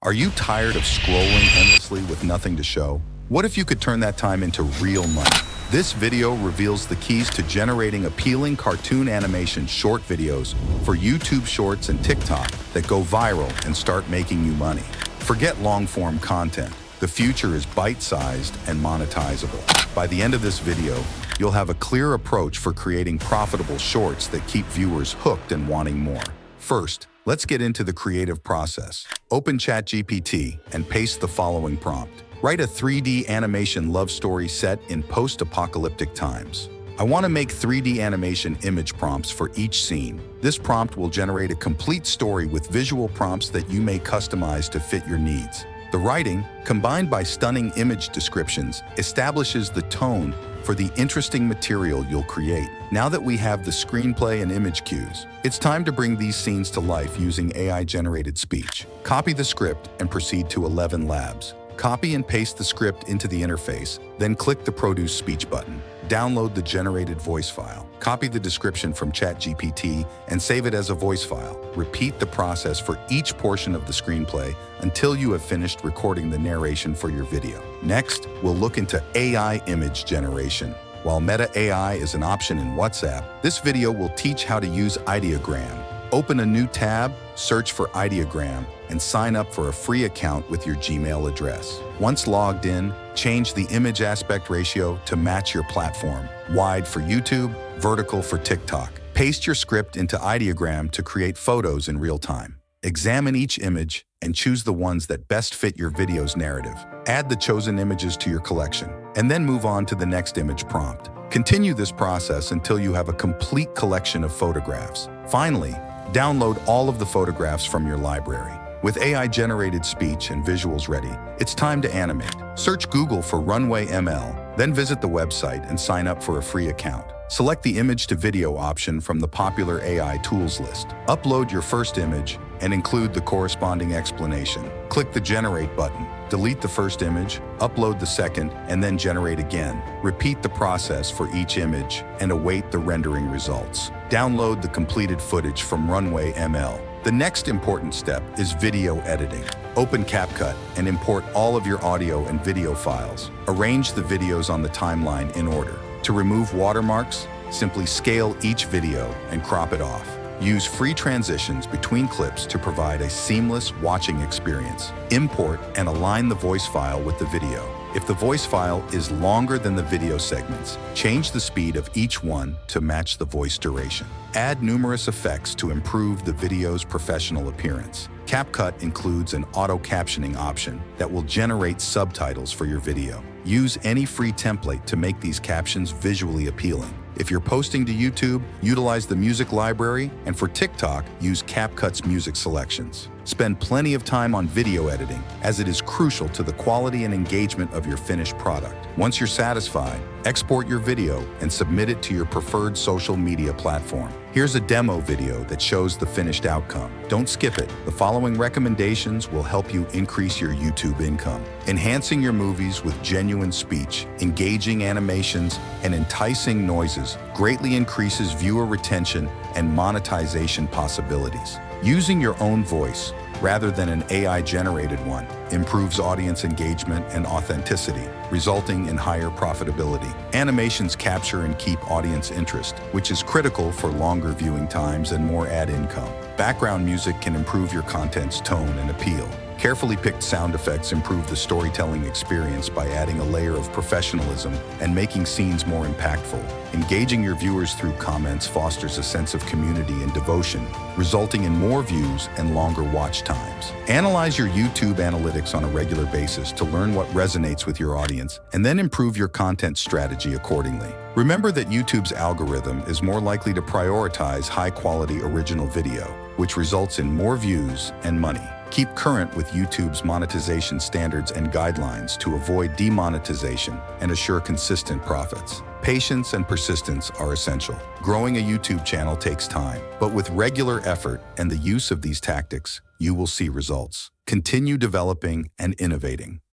Are you tired of scrolling endlessly with nothing to show? What if you could turn that time into real money? This video reveals the keys to generating appealing cartoon animation short videos for YouTube Shorts and TikTok that go viral and start making you money. Forget long-form content. The future is bite-sized and monetizable. By the end of this video, you'll have a clear approach for creating profitable shorts that keep viewers hooked and wanting more. First, let's get into the creative process. Open ChatGPT and paste the following prompt. Write a 3D animation love story set in post-apocalyptic times. I want to make 3D animation image prompts for each scene. This prompt will generate a complete story with visual prompts that you may customize to fit your needs. The writing, combined by stunning image descriptions, establishes the tone for the interesting material you'll create. Now that we have the screenplay and image cues, it's time to bring these scenes to life using AI-generated speech. Copy the script and proceed to 11 Labs. Copy and paste the script into the interface, then click the Produce Speech button. Download the generated voice file. Copy the description from ChatGPT and save it as a voice file. Repeat the process for each portion of the screenplay until you have finished recording the narration for your video. Next, we'll look into AI image generation. While Meta AI is an option in WhatsApp, this video will teach how to use Ideogram. Open a new tab, search for Ideogram, and sign up for a free account with your Gmail address. Once logged in, change the image aspect ratio to match your platform. Wide for YouTube, vertical for TikTok. Paste your script into Ideogram to create photos in real time. Examine each image and choose the ones that best fit your video's narrative. Add the chosen images to your collection, and then move on to the next image prompt. Continue this process until you have a complete collection of photographs. Finally, download all of the photographs from your library. With AI-generated speech and visuals ready, it's time to animate. Search Google for Runway ML, then visit the website and sign up for a free account. Select the image to video option from the popular AI tools list. Upload your first image and include the corresponding explanation. Click the Generate button. Delete the first image, upload the second, and then generate again. Repeat the process for each image and await the rendering results. Download the completed footage from Runway ML. The next important step is video editing. Open CapCut and import all of your audio and video files. Arrange the videos on the timeline in order. To remove watermarks, simply scale each video and crop it off. Use free transitions between clips to provide a seamless watching experience. Import and align the voice file with the video. If the voice file is longer than the video segments, change the speed of each one to match the voice duration. Add numerous effects to improve the video's professional appearance. CapCut includes an auto-captioning option that will generate subtitles for your video. Use any free template to make these captions visually appealing. If you're posting to YouTube, utilize the music library, and for TikTok, use CapCut's music selections. Spend plenty of time on video editing, as it is crucial to the quality and engagement of your finished product. Once you're satisfied, export your video and submit it to your preferred social media platform. Here's a demo video that shows the finished outcome. Don't skip it. The following recommendations will help you increase your YouTube income. Enhancing your movies with genuine speech, engaging animations, and enticing noises greatly increases viewer retention and monetization possibilities. Using your own voice, rather than an AI-generated one, improves audience engagement and authenticity, resulting in higher profitability. Animations capture and keep audience interest, which is critical for longer viewing times and more ad income. Background music can improve your content's tone and appeal. Carefully picked sound effects improve the storytelling experience by adding a layer of professionalism and making scenes more impactful. Engaging your viewers through comments fosters a sense of community and devotion, resulting in more views and longer watch times. Analyze your YouTube analytics on a regular basis to learn what resonates with your audience and then improve your content strategy accordingly. Remember that YouTube's algorithm is more likely to prioritize high-quality original video, which results in more views and money. Keep current with YouTube's monetization standards and guidelines to avoid demonetization and assure consistent profits. Patience and persistence are essential. Growing a YouTube channel takes time, but with regular effort and the use of these tactics, you will see results. Continue developing and innovating.